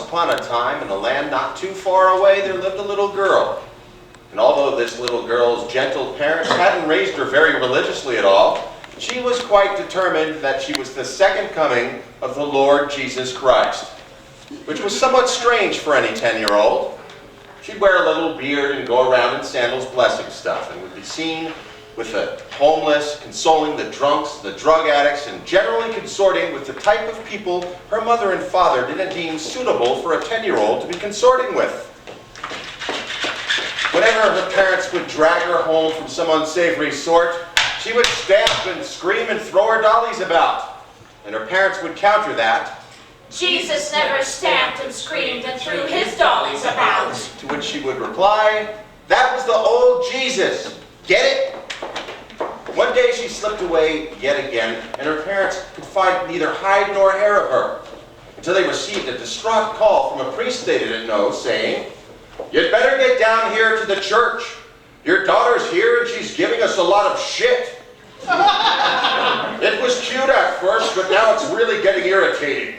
upon a time, in a land not too far away, there lived a little girl. And although this little girl's gentle parents hadn't raised her very religiously at all, she was quite determined that she was the second coming of the Lord Jesus Christ, which was somewhat strange for any 10-year-old. She'd wear a little beard and go around in sandals blessing stuff, and would be seen with the homeless, consoling the drunks, the drug addicts, and generally consorting with the type of people her mother and father didn't deem suitable for a 10-year-old to be consorting with. Whenever her parents would drag her home from some unsavory sort, she would stamp and scream and throw her dollies about. And her parents would counter that. Jesus never stamped and screamed and threw his dollies about. To which she would reply, that was the old Jesus. Get it? One day she slipped away yet again, and her parents could find neither hide nor hair of her, until they received a distraught call from a priest they didn't know, saying, "You'd better get down here to the church. Your daughter's here and she's giving us a lot of shit." It was cute at first, but now it's really getting irritating.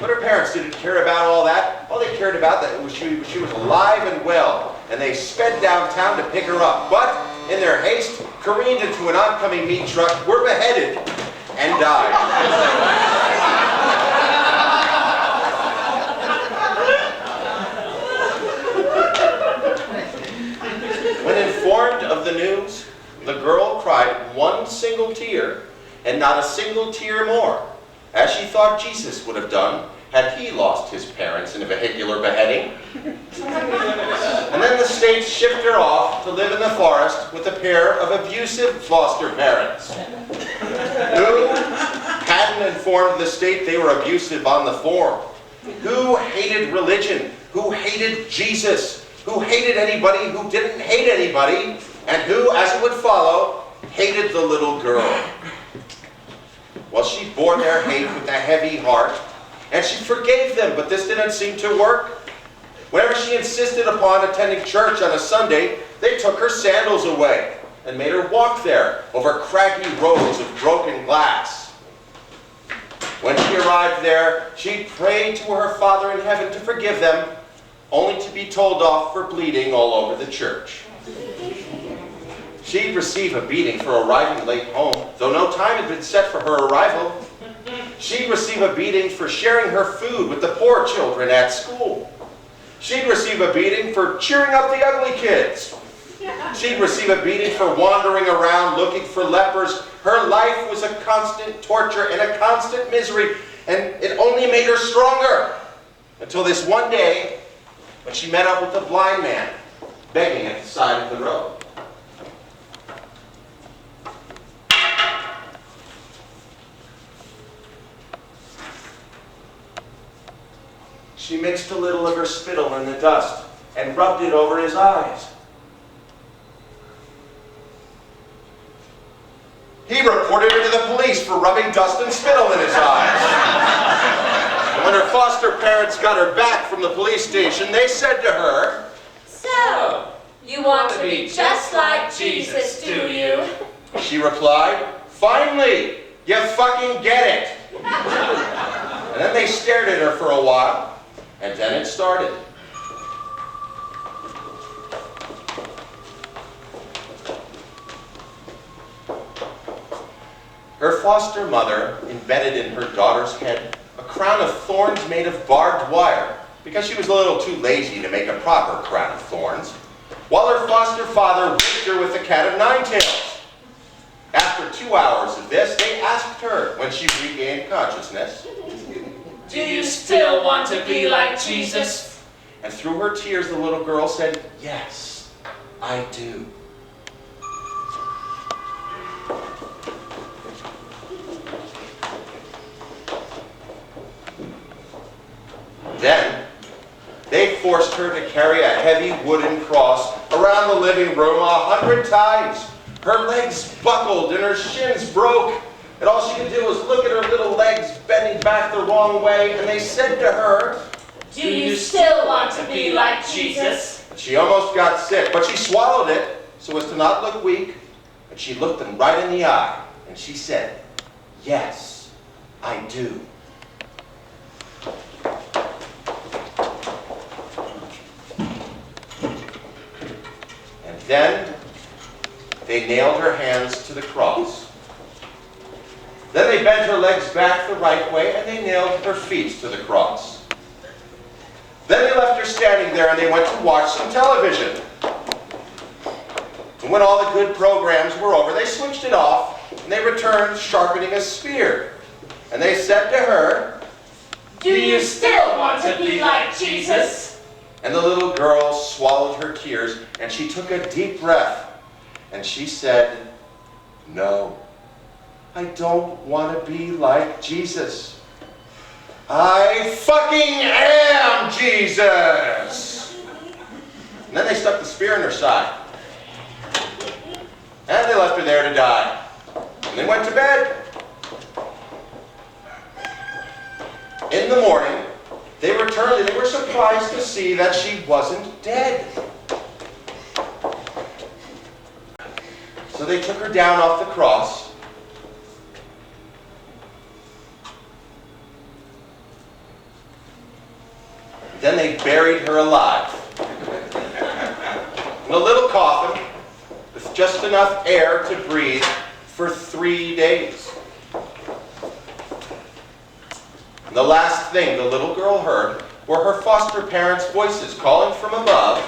But her parents didn't care about all that. All they cared about that was she was alive and well, and they sped downtown to pick her up. But in their haste, careened into an oncoming meat truck, were beheaded and died. When informed of the news, the girl cried one single tear, and not a single tear more, as she thought Jesus would have done had he lost his parents in a vehicular beheading. And then the state shipped her off to live in the forest with a pair of abusive foster parents, who hadn't informed the state they were abusive on the form, who hated religion, who hated Jesus, who hated anybody who didn't hate anybody, and who, as it would follow, hated the little girl. Well, she bore their hate with a heavy heart, and she forgave them, but this didn't seem to work. Whenever she insisted upon attending church on a Sunday, they took her sandals away and made her walk there over craggy roads of broken glass. When she arrived there, she prayed to her Father in heaven to forgive them, only to be told off for bleeding all over the church. She'd receive a beating for arriving late home, though no time had been set for her arrival. She'd receive a beating for sharing her food with the poor children at school. She'd receive a beating for cheering up the ugly kids. She'd receive a beating for wandering around looking for lepers. Her life was a constant torture and a constant misery, and it only made her stronger. Until this one day, when she met up with a blind man, begging at the side of the road. She mixed a little of her spittle in the dust and rubbed it over his eyes. He reported her to the police for rubbing dust and spittle in his eyes. And when her foster parents got her back from the police station, they said to her, "So, you want to be just like Jesus, do you?" She replied, "Finally, you fucking get it." And then they stared at her for a while, and then it started. Her foster mother embedded in her daughter's head a crown of thorns made of barbed wire, because she was a little too lazy to make a proper crown of thorns, while her foster father whipped her with a cat of nine tails. After 2 hours of this, they asked her, when she regained consciousness, "Do you still want to be like Jesus?" And through her tears, the little girl said, "Yes, I do." Then, they forced her to carry a heavy wooden cross around the living room 100 times. Her legs buckled and her shins broke, and all she could do was look at her little legs bending back the wrong way, and they said to her, "Do you still want to be like Jesus?" She almost got sick, but she swallowed it so as to not look weak, and she looked them right in the eye, and she said, "Yes, I do." Then they nailed her hands to the cross. Then they bent her legs back the right way, and they nailed her feet to the cross. Then they left her standing there, and they went to watch some television. And when all the good programs were over, they switched it off, and they returned sharpening a spear. And they said to her, "Do you still want to be like Jesus?" And the little girl swallowed her tears, and she took a deep breath, and she said, "No, I don't want to be like Jesus. I fucking am Jesus!" And then they stuck the spear in her side. And they left her there to die. And they went to bed. In the morning, they returned and they were surprised to see that she wasn't dead. So they took her down off the cross. Then they buried her alive in a little coffin with just enough air to breathe for 3 days. And the last thing the little girl heard were her foster parents' voices calling from above,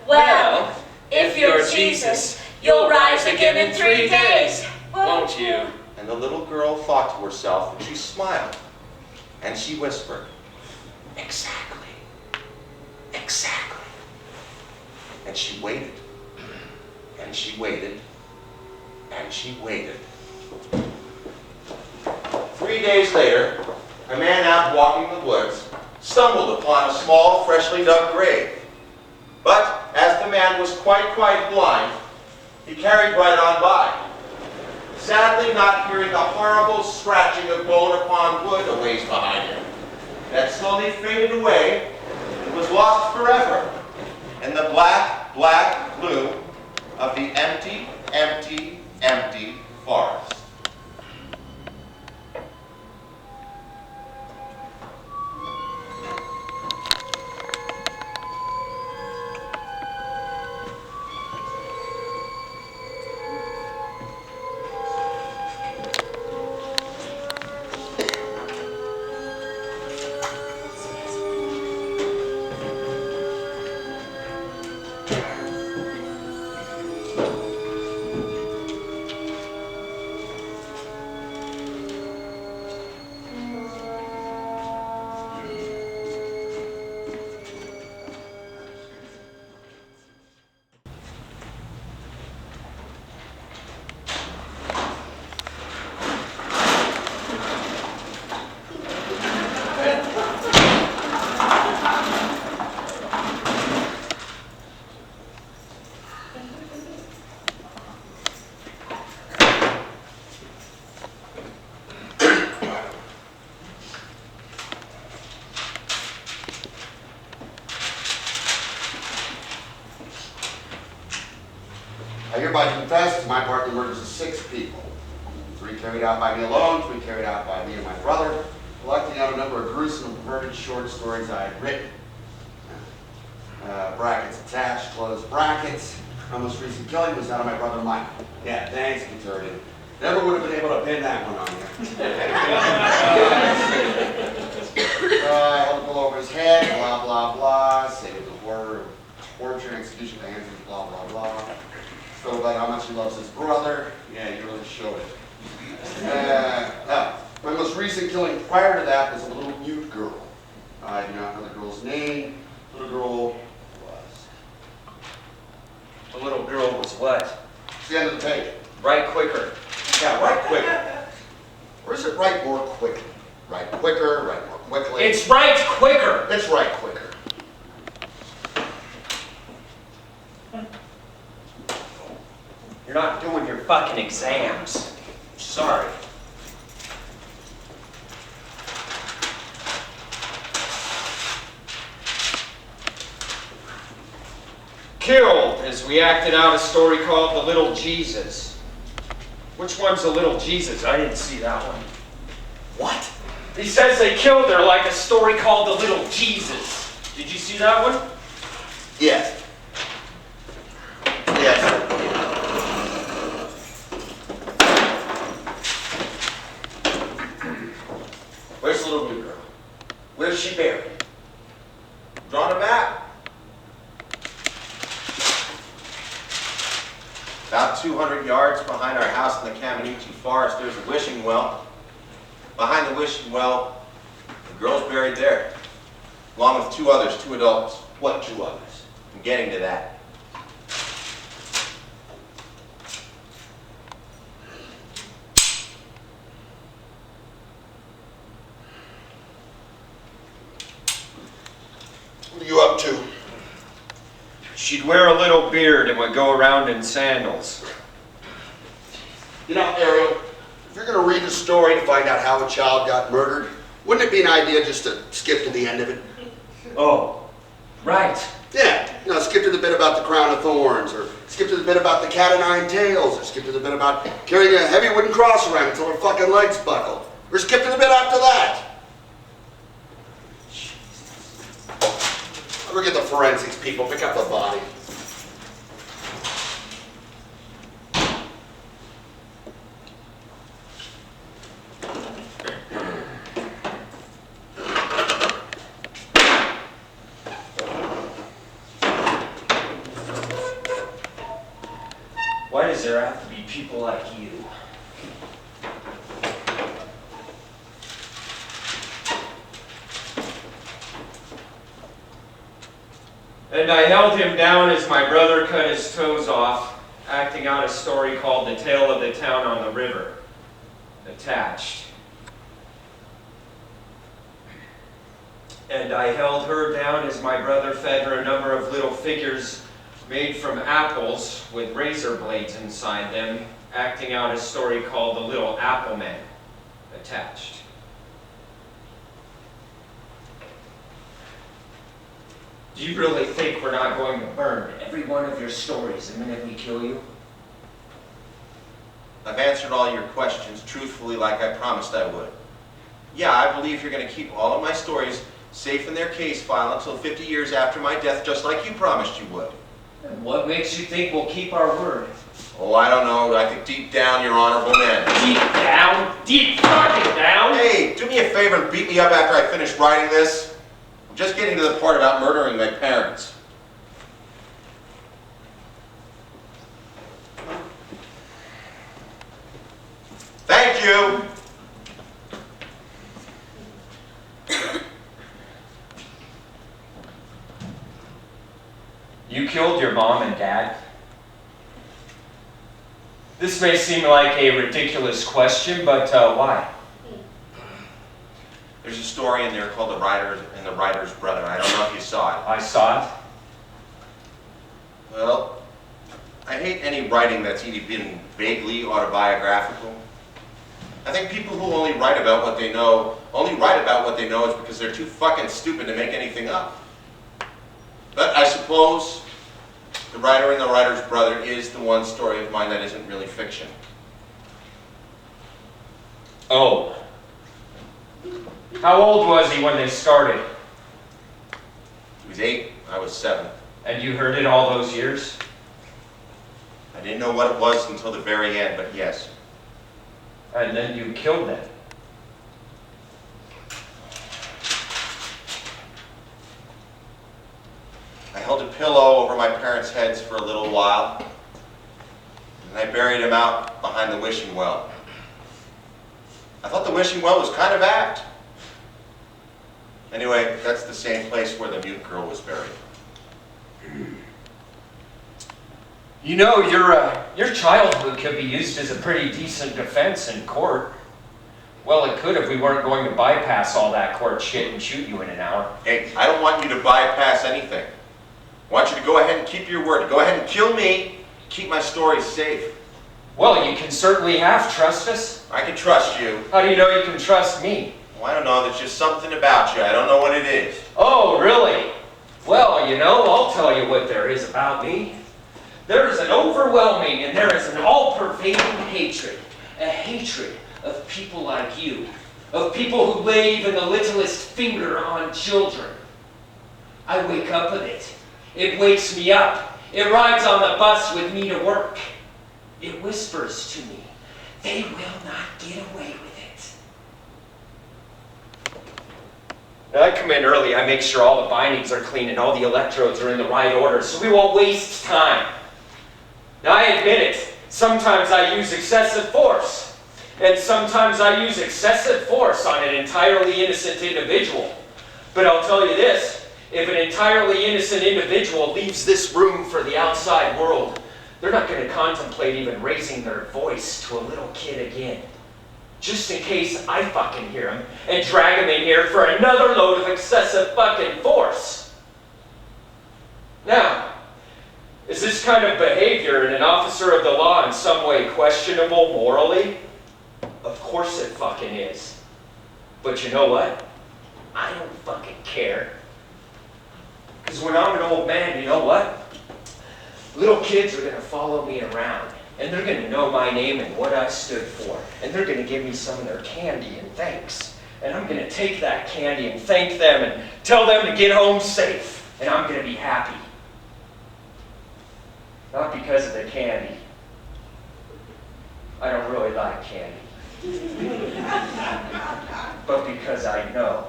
"Well, if you're Jesus, you'll rise again in 3 days, won't you?" And the little girl thought to herself, and she smiled, and she whispered, "Exactly. Exactly." And she waited, and she waited, and she waited. 3 days later, a man out walking the woods stumbled upon a small, freshly dug grave. But as the man was quite blind, he carried right on by, sadly not hearing the horrible scratching of bone upon wood a ways behind him. That slowly faded away and was lost forever in the black gloom of the empty forest. I hereby confess to my part in the murders of 6 people. 3 carried out by me alone, 3 carried out by me and my brother, collecting out a number of gruesome and perverted short stories I had written. Brackets attached, closed brackets. My most recent killing was that of my brother Mike. Yeah, thanks, Victorian. Never would have been able to pin that one on you. I held a pull over his head, blah, blah, blah, saved the horror of torture and execution at the hands of blah, blah, blah. Spoke about how much he loves his brother. Yeah, you really showed it. My most recent killing prior to that was a little mute girl. I do not know the girl's name. The little girl was. The little girl was what? It's the end of the page. Write quicker. Yeah, write quicker. Or is it write more quickly? Write quicker, write more quickly. It's write quicker. It's write quicker. You're not doing your fucking exams. Sorry. Killed as we acted out a story called The Little Jesus. Which one's the Little Jesus? I didn't see that one. What? He says they killed her like a story called The Little Jesus. Did you see that one? Yes. Yeah, Yes. Where's the little blue girl? Where's she buried? Drawn a map. About 200 yards behind our house in the Camaniche Forest, there's a wishing well. Behind the wishing well, the girl's buried there, along with two others, two adults. What two others? I'm getting to that. What are you up to? She'd wear a little beard and would go around in sandals. You know, Ariel, if you're going to read a story to find out how a child got murdered, wouldn't it be an idea just to skip to the end of it? Oh, right. Yeah, you know, skip to the bit about the crown of thorns, or skip to the bit about the cat o' nine tails, or skip to the bit about carrying a heavy wooden cross around until her fucking legs buckle, or skip to the bit after that. I'll get the forensics people, pick up the body. Why does there have to be people like you? And I held him down as my brother cut his toes off, acting out a story called The Tale of the Town on the River. Attached. And I held her down as my brother fed her a number of little figures made from apples with razor blades inside them, acting out a story called The Little Apple Man. Attached. Do you really think we're not going to burn every one of your stories the minute we kill you? I've answered all your questions truthfully like I promised I would. Yeah, I believe you're going to keep all of my stories safe in their case file until 50 years after my death, just like you promised you would. And what makes you think we'll keep our word? Oh, I don't know. I think deep down you're honorable men. Deep down? Deep fucking down? Hey, do me a favor and beat me up after I finish writing this. I'm just getting to the part about murdering my parents. Thank you. You killed your mom and dad? This may seem like a ridiculous question, but why? There's a story in there called The Writer and the Writer's Brother. I don't know if you saw it. I saw it. Well, I hate any writing that's even vaguely autobiographical. I think people who only write about what they know is because they're too fucking stupid to make anything up. But I suppose The Writer and the Writer's Brother is the one story of mine that isn't really fiction. Oh. How old was he when they started? He was 8, I was 7. And you heard it all those years? I didn't know what it was until the very end, but yes. And then you killed them. I held a pillow over my parents' heads for a little while, and I buried them out behind the wishing well. I thought the wishing well was kind of apt. Anyway, that's the same place where the mute girl was buried. You know, your childhood could be used as a pretty decent defense in court. Well, it could if we weren't going to bypass all that court shit and shoot you in an hour. Hey, I don't want you to bypass anything. I want you to go ahead and keep your word. Go ahead and kill me. Keep my stories safe. Well, you can certainly have trust us. I can trust you. How do you know you can trust me? Well, I don't know. There's just something about you. I don't know what it is. Oh, really? Well, you know, I'll tell you what there is about me. There is an overwhelming and there is an all-pervading hatred. A hatred of people like you. Of people who lay even the littlest finger on children. I wake up with it. It wakes me up. It rides on the bus with me to work. It whispers to me, they will not get away with it. Now, I come in early, I make sure all the bindings are clean and all the electrodes are in the right order so we won't waste time. Now, I admit it, sometimes I use excessive force. And sometimes I use excessive force on an entirely innocent individual. But I'll tell you this, if an entirely innocent individual leaves this room for the outside world, they're not going to contemplate even raising their voice to a little kid again. Just in case I fucking hear him and drag him in here for another load of excessive fucking force. Now, is this kind of behavior in an officer of the law in some way questionable morally? Of course it fucking is. But you know what? I don't fucking care. Because when I'm an old man, you know what? Little kids are going to follow me around. And they're going to know my name and what I stood for. And they're going to give me some of their candy in thanks. And I'm going to take that candy and thank them and tell them to get home safe. And I'm going to be happy. Not because of the candy. I don't really like candy. But because I know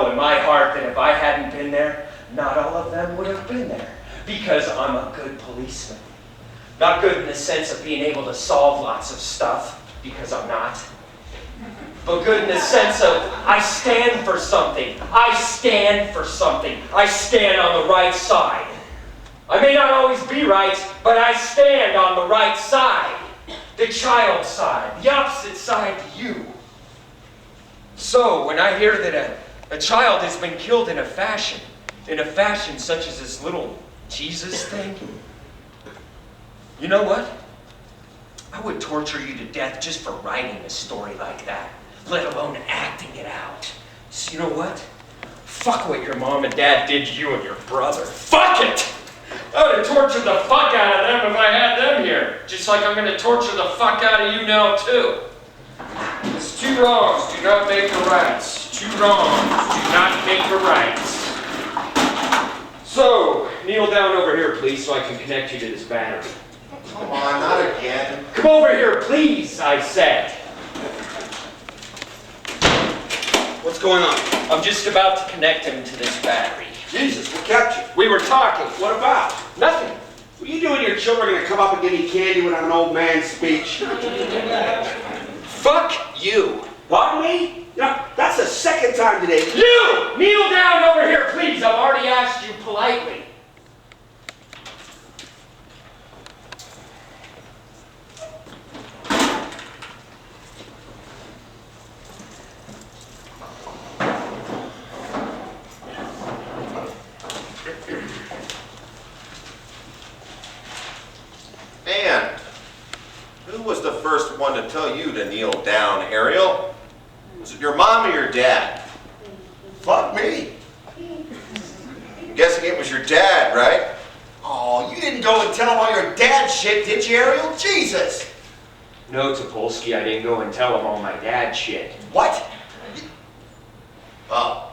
in my heart that if I hadn't been there, not all of them would have been there. Because I'm a good policeman. Not good in the sense of being able to solve lots of stuff, because I'm not. But good in the sense of I stand for something. I stand for something. I stand on the right side. I may not always be right, but I stand on the right side. The child side, the opposite side to you. So when I hear that a child has been killed in a fashion such as this little Jesus thing, you know what? I would torture you to death just for writing a story like that, let alone acting it out. So you know what? Fuck what your mom and dad did to you and your brother. Fuck it! I would have tortured the fuck out of them if I had them here. Just like I'm going to torture the fuck out of you now, too. It's two wrongs do not make a rights. Two wrongs do not make a rights. So, kneel down over here, please, so I can connect you to this battery. Come on, not again. Come over here, please, I said. What's going on? I'm just about to connect him to this battery. Jesus, what kept you? We were talking. What about? Nothing. What are you doing? Your children are going to come up and give me candy when I'm an old man's speech? Fuck you. Pardon me? You know, that's the second time today. You! Kneel down over here, please. I've already asked you politely. Man, who was the first one to tell you to kneel down, Ariel? Was it your mom or your dad? Fuck me. I'm guessing it was your dad, right? Oh, you didn't go and tell him all your dad shit, did you, Ariel? Jesus. No, Topolsky, I didn't go and tell him all my dad shit. What? Oh,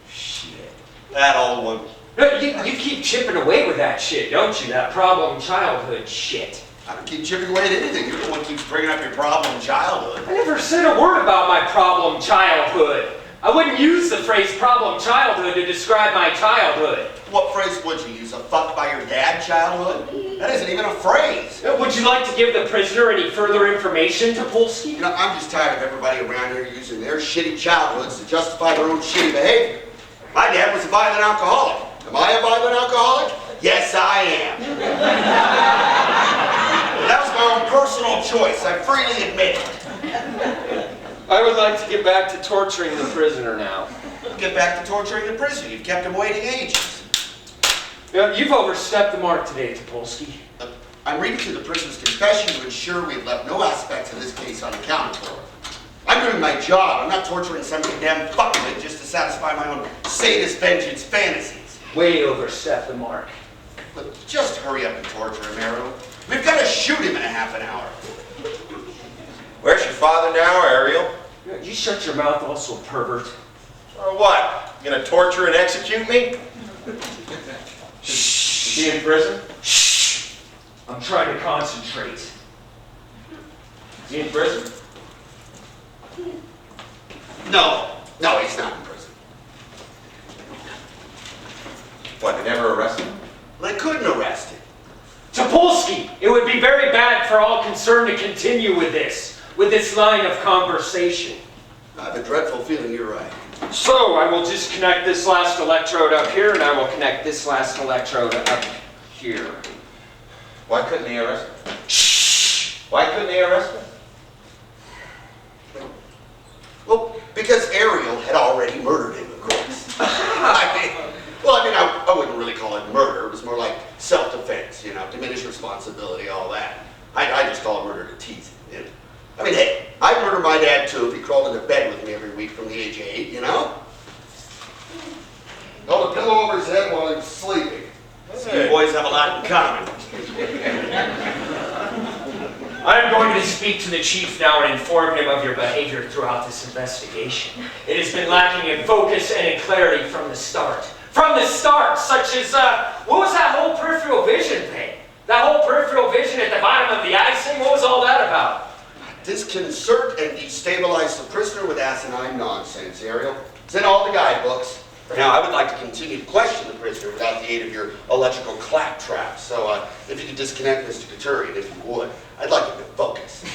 shit. That old one. No, you keep chipping away with that shit, don't you? That problem childhood shit. I don't keep chipping away at anything. You're the one who keeps bringing up your problem childhood. I never said a word about my problem childhood. I wouldn't use the phrase problem childhood to describe my childhood. What phrase would you use? A fucked by your dad childhood? That isn't even a phrase. Would you like to give the prisoner any further information, Topolsky? You know, I'm just tired of everybody around here using their shitty childhoods to justify their own shitty behavior. My dad was a violent alcoholic. Am I a violent alcoholic? Yes, I am. That was my own personal choice. I freely admit it. I would like to get back to torturing the prisoner now. Get back to torturing the prisoner. You've kept him waiting ages. You've overstepped the mark today, Topolsky. I'm reading through the prisoner's confession to ensure we've left no aspects of this case unaccounted for. I'm doing my job. I'm not torturing some condemned fuckhead just to satisfy my own sadist vengeance fantasies. Way overstepped the mark. Look, just hurry up and torture him, Ariel. We've got to shoot him in a half an hour. Where's your father now, Ariel? You shut your mouth also, pervert. Or what? You gonna torture and execute me? Shh. Is he in prison? Shh! I'm trying to concentrate. Is he in prison? No, he's not in prison. What, they never arrested him? They couldn't arrest him. Topolsky, it would be very bad for all concerned to continue with this line of conversation. I have a dreadful feeling you're right. So I will just connect this last electrode up here, and I will connect this last electrode up here. Why couldn't they arrest him? Shh! Why couldn't they arrest him? Well, because Ariel had already murdered him, of course. I wouldn't really call it murder. It was more like self-defense, diminished responsibility, all that. I just call it murder to tease him. I mean, hey, I'd murder my dad too if he crawled into bed with me every week from the age of 8, Held a pillow over his head while he was sleeping. You boys have a lot in common. I'm going to speak to the chief now and inform him of your behavior throughout this investigation. It has been lacking in focus and in clarity from the start. From the start, such as, what was that whole peripheral vision thing? That whole peripheral vision at the bottom of the eye thing, what was all that about? Disconcert and destabilize the prisoner with asinine nonsense, Ariel. It's in all the guidebooks. Now, I would like to continue to question the prisoner without the aid of your electrical claptrap. So, if you could disconnect Mr. Couturier, if you would, I'd like him to focus.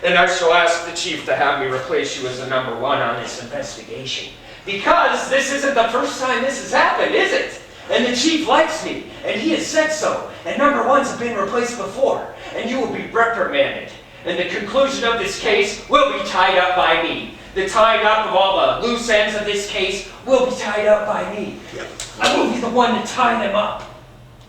And I shall ask the chief to have me replace you as the number 1 on this investigation. Because this isn't the first time this has happened, is it? And the chief likes me, and he has said so. And number 1's have been replaced before, and you will be reprimanded. And the conclusion of this case will be tied up by me. The tying up of all the loose ends of this case will be tied up by me. Yep. I will be the one to tie them up.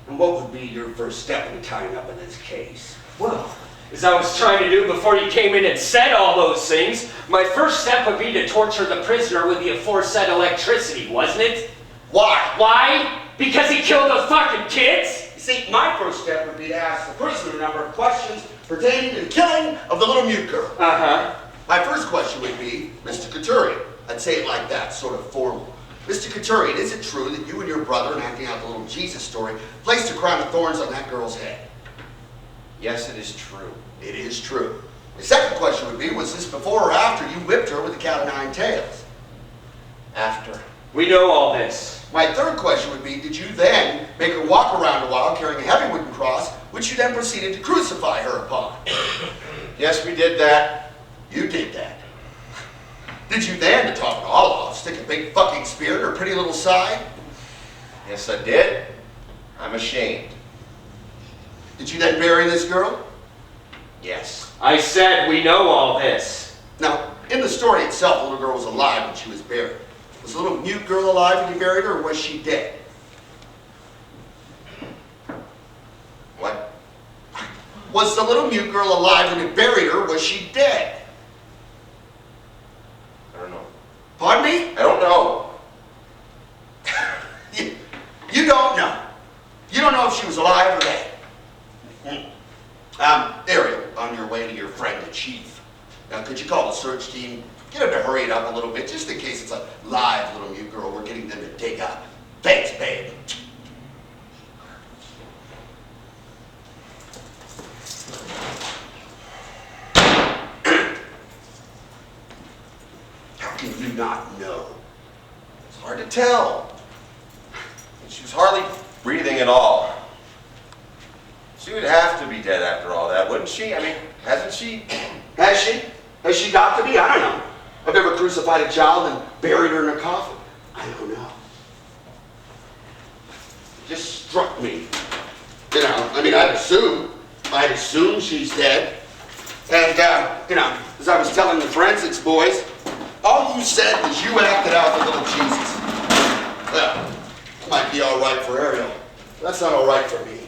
And what would be your first step in tying up in this case? Well, as I was trying to do before you came in and said all those things, my first step would be to torture the prisoner with the aforesaid electricity, wasn't it? Why? Why? Because he killed the fucking kids? You see, my first step would be to ask the prisoner a number of questions pertaining to the killing of the little mute girl. Uh-huh. My first question would be, Mr. Couturier. I'd say it like that, sort of formal. Mr. Couturier, is it true that you and your brother, in acting out the little Jesus story, placed a crown of thorns on that girl's head? Yes, it is true. It is true. The second question would be, was this before or after you whipped her with the cat o' nine tails? After. We know all this. My third question would be, did you then make her walk around a while carrying a heavy wooden cross, which you then proceeded to crucify her upon? Yes, we did that. You did that. Did you then, to top it all off, stick a big fucking spear in her pretty little side? Yes, I did. I'm ashamed. Did you then bury this girl? Yes. I said we know all this. Now, in the story itself, the little girl was alive when she was buried. Was the little mute girl alive when you buried her, or was she dead? What? Was the little mute girl alive when you buried her, or was she dead? I don't know. Pardon me? I don't know. You don't know. You don't know if she was alive or dead. Ariel, on your way to your friend, the chief. Now, could you call the search team? Get them to hurry it up a little bit, just in case it's a live little mute girl we're getting them to dig up. Thanks, babe. How can you not know? It's hard to tell. She was hardly breathing at all. She would have to be dead after all that, wouldn't she? I mean, hasn't she? Has she? Has she got to be? I don't know. I've never crucified a child and buried her in a coffin. I don't know. It just struck me. I'd assume she's dead. And, as I was telling the forensics boys, all you said was you acted out the little Jesus. Well, it might be all right for Ariel. That's not all right for me.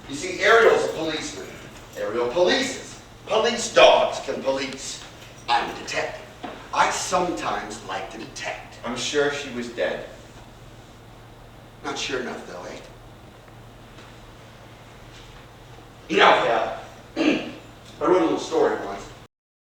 You see, Ariel's a policeman. Ariel polices. Police dogs can police. I'm a detective. I sometimes like to detect. I'm sure she was dead. Not sure enough, though, eh? I wrote a little story once.